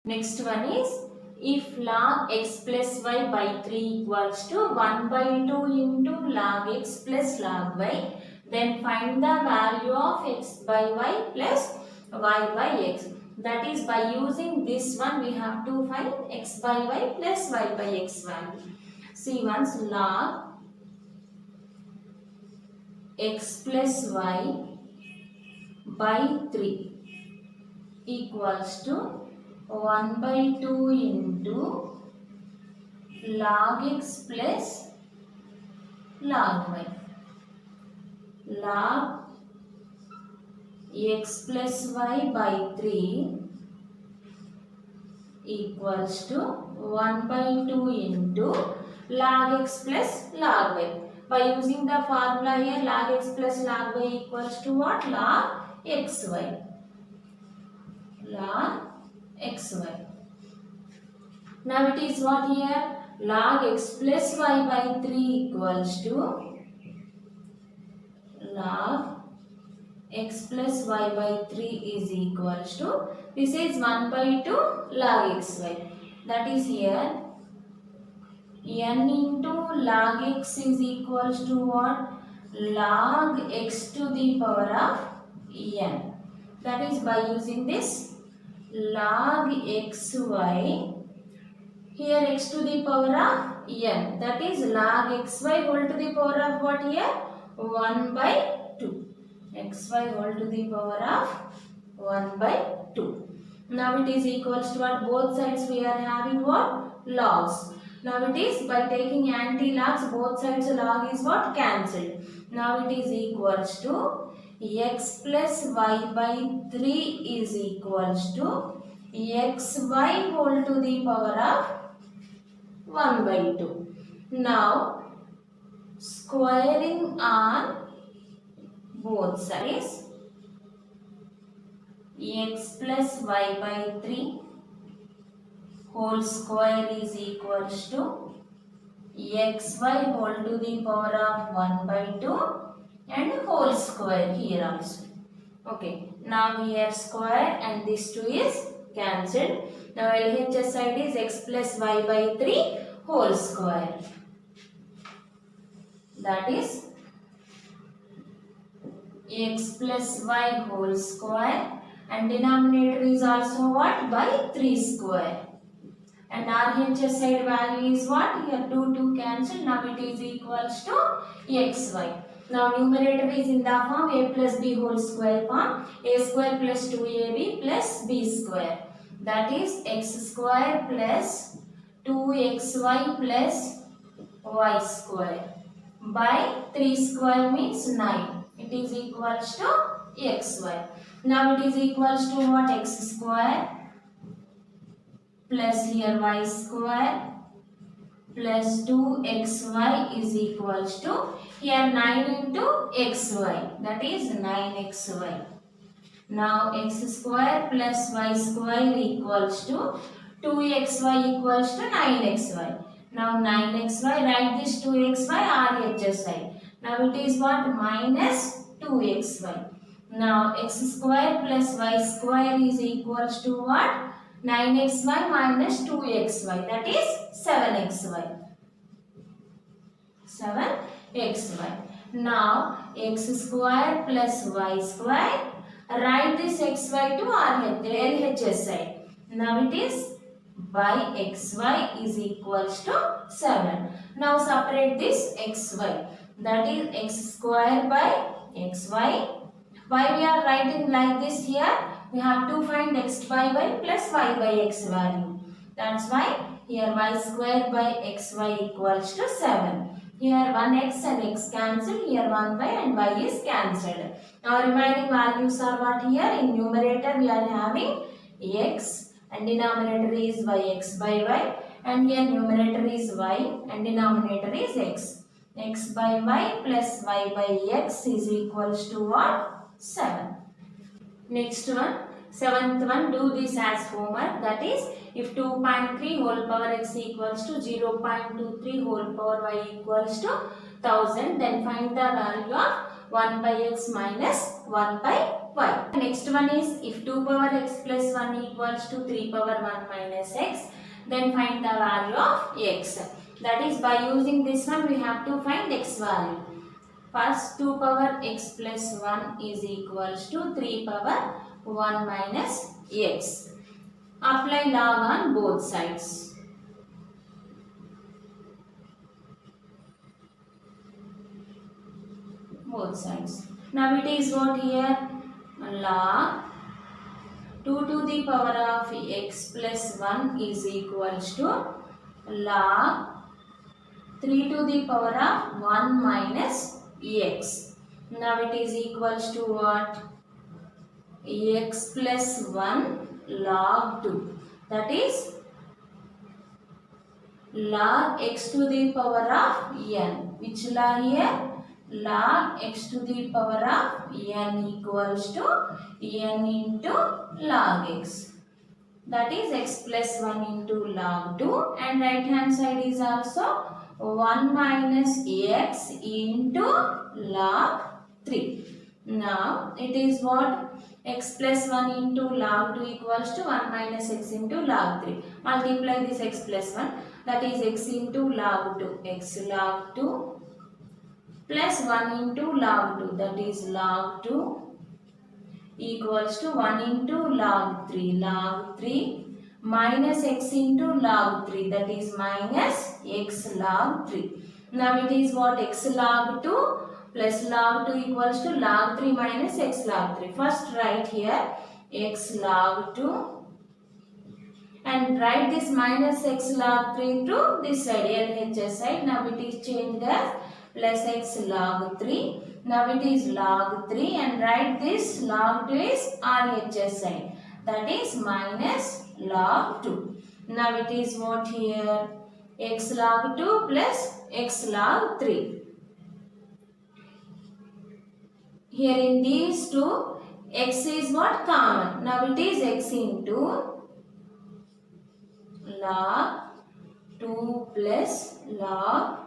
Next one is, if log x plus y by 3 equals to 1 by 2 into log x plus log y, then find the value of x by y plus y by x. That is, by using this one we have to find x by y plus y by x value. See once, log x plus y by 3 equals to 1 by 2 into log x plus log y. Log x plus y by 3 equals to 1 by 2 into log x plus log y. By using the formula here, log x plus log y equals to what? Log xy. Log xy. Now it is what here? Log x plus y by 3 equals to log x plus y by 3 is equals to, this is 1 by 2 log xy. That is here, n into log x is equals to what? Log x to the power of n. That is, by using this log xy, here x to the power of n, that is log xy whole to the power of what here? 1 by 2. xy whole to the power of 1 by 2. Now it is equals to what? Both sides we are having what? Logs. Now it is, by taking anti-logs, both sides log is what? Cancelled. Now it is equals to x plus y by 3 is equals to xy whole to the power of 1 by 2. Now squaring on both sides, x plus y by 3 whole square is equals to xy whole to the power of 1 by 2 and whole square here also. Okay, now here square and this 2 is cancelled. Now LHS side is x plus y by 3 whole square. That is x plus y whole square, and denominator is also what? By 3 square. And RHS side value is what? Here 2 cancel. Now it is equals to xy. Now numerator is in the form a plus b whole square form, a square plus 2ab plus b square. That is x square plus 2xy plus y square by 3 square means 9. It is equals to xy. Now it is equals to what? X square plus here y square plus 2xy is equals to here 9 into xy, that is 9xy. Now x square plus y square equals to 2xy equals to 9xy. Now 9xy, write this 2xy RHS side. Now it is what? Minus 2xy. Now x square plus y square is equals to what? 9xy minus 2xy, that is 7xy. 7xy. Now x square plus y square, write this xy to LHS side. Now it is by xy is equals to 7. Now separate this xy, that is x square by xy. Why we are writing like this here? We have to find x by y plus y by x value. That's why here y square by xy equals to 7. Here 1x and x cancel, here 1y and y is cancelled. Now remaining values are what here? In numerator we are having x and denominator is x by y, and here numerator is y and denominator is x. X by y plus y by x is equals to what? 7. Next one, 7th one, do this as homework. That is, if 2.3 whole power x equals to 0.23 whole power y equals to 1000, then find the value of 1 by x minus 1 by y. Next one is if 2 power x plus 1 equals to 3 power 1 minus x, then find the value of x. That is, by using this one we have to find x value. First 2 power x plus 1 is equals to 3 power 1 minus x. Apply log on both sides. Both sides. Now it is what here? Log 2 to the power of x plus 1 is equals to log 3 to the power of 1 minus x. Now it is equals to what? X plus 1 log 2. That is log x to the power of n. Which log here? Log x to the power of n equals to n into log x. That is x plus 1 into log 2, and right hand side is also 1 minus x into log 3. Now it is what? X plus 1 into log 2 equals to 1 minus x into log 3. Multiply this x plus 1, that is x into log 2. X log 2 plus 1 into log 2, that is log 2 equals to 1 into log 3. Log 3 minus x into log 3, that is minus x log 3. Now it is what? X log 2 plus log 2 equals to log 3 minus x log 3. First write here x log 2 and write this minus x log 3 to this side, LHS side. Now it is changed as plus x log 3. Now it is log 3 and write this log 2 is RHS side. That is minus log 2. Now it is what here? X log 2 plus x log 3. Here in these two, x is what? Common. Now it is x into log 2 plus log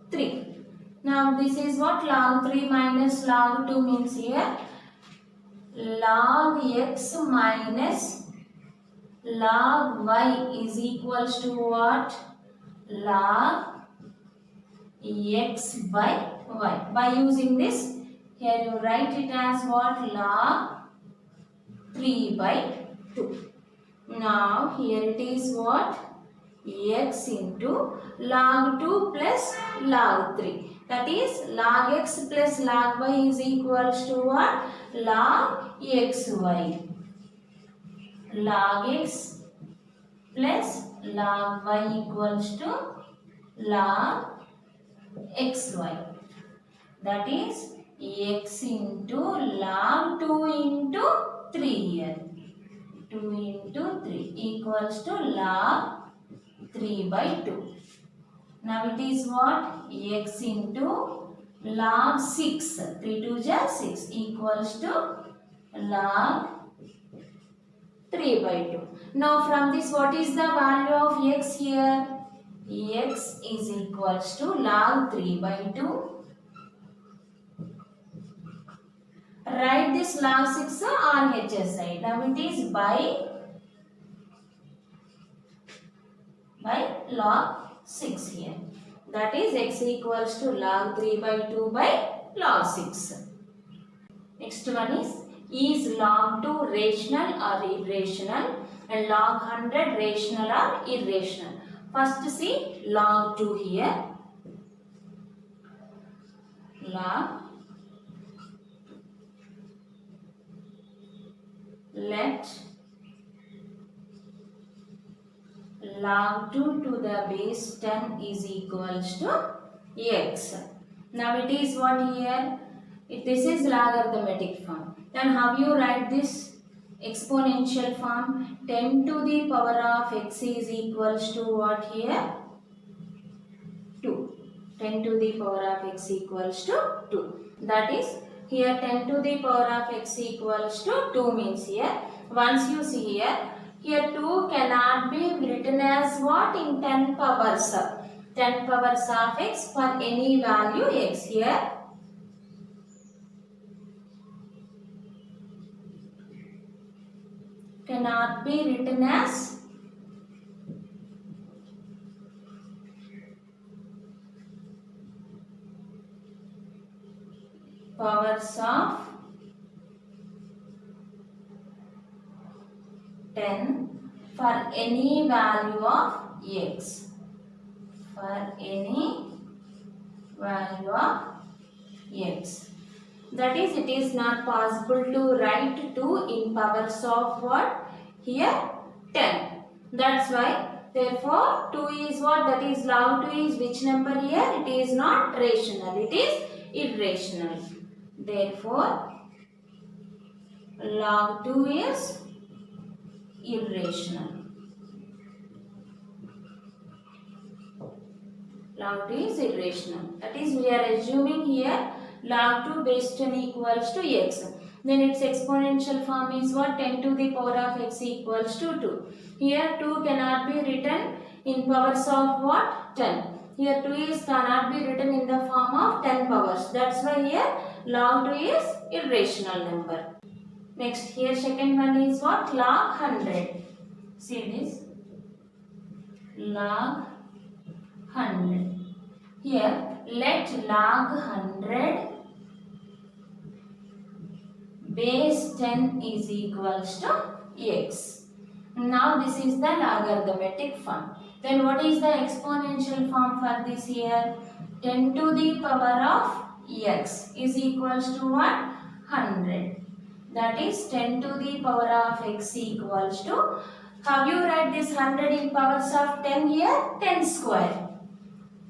3. Now this is what? Log 3 minus log 2 means here log x minus log y is equals to what? Log x by y. By using this, here you write it as what? Log 3 by 2. Now here it is what? X into log 2 plus log 3. That is log x plus log y is equals to what? Log xy. Log x plus log y equals to log xy. That is x into log 2 into 3 here. 2 into 3 equals to log 3 by 2. Now it is what? X into log 6. 3 2 is 6 equals to log 3 by 2. Now from this, what is the value of x here? X is equals to log 3 by 2. Write this log 6 RHS side. Now it is by log 6 here. That is x equals to log 3 by 2 by log 6. Next one is log 2 rational or irrational and log 100 rational or irrational. First see log 2 here. Let log 2 to the base 10 is equals to x. Now it is what here? This is logarithmic form. Then how you write this? Exponential form. 10 to the power of x is equals to what here? 2. 10 to the power of x equals to 2. That is here 10 to the power of x equals to 2 means here. Once you see here 2 cannot be written as what? In 10 powers. 10 powers of x for any value x here. cannot be written as powers of 10 for any value of x. For any value of x. That is, it is not possible to write 2 in powers of what? Here 10. That's why, therefore 2 is what? That is log 2 is which number here? It is not rational. It is irrational. Therefore, log 2 is irrational. Log 2 is irrational. That is, we are assuming here log 2 base 10 equals to x. Then its exponential form is what? 10 to the power of x equals to 2. Here 2 cannot be written in powers of what? 10. Here 2 is cannot be written in the form of 10 powers. That's why here log 2 is irrational number. Next, here second one is what? Log 100. See this? Log 100. Here, let log 100 base 10 is equals to x. Now this is the logarithmic form. Then what is the exponential form for this here? 10 to the power of x is equals to what? 100. That is 10 to the power of x equals to, how you write this 100 in powers of 10 here? 10 square.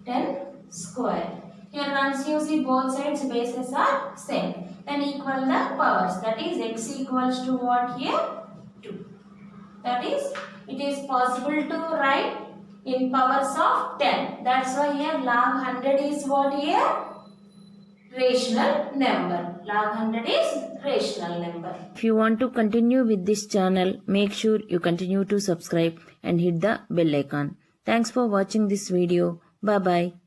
10 square. Here once you see both sides bases are same. Then equal the powers. That is x equals to what here? 2. That is, it is possible to write in powers of 10. That's why here log 100 is what here? Rational number. Log 100 is rational number. If you want to continue with this channel, make sure you continue to subscribe and hit the bell icon. Thanks for watching this video. Bye bye.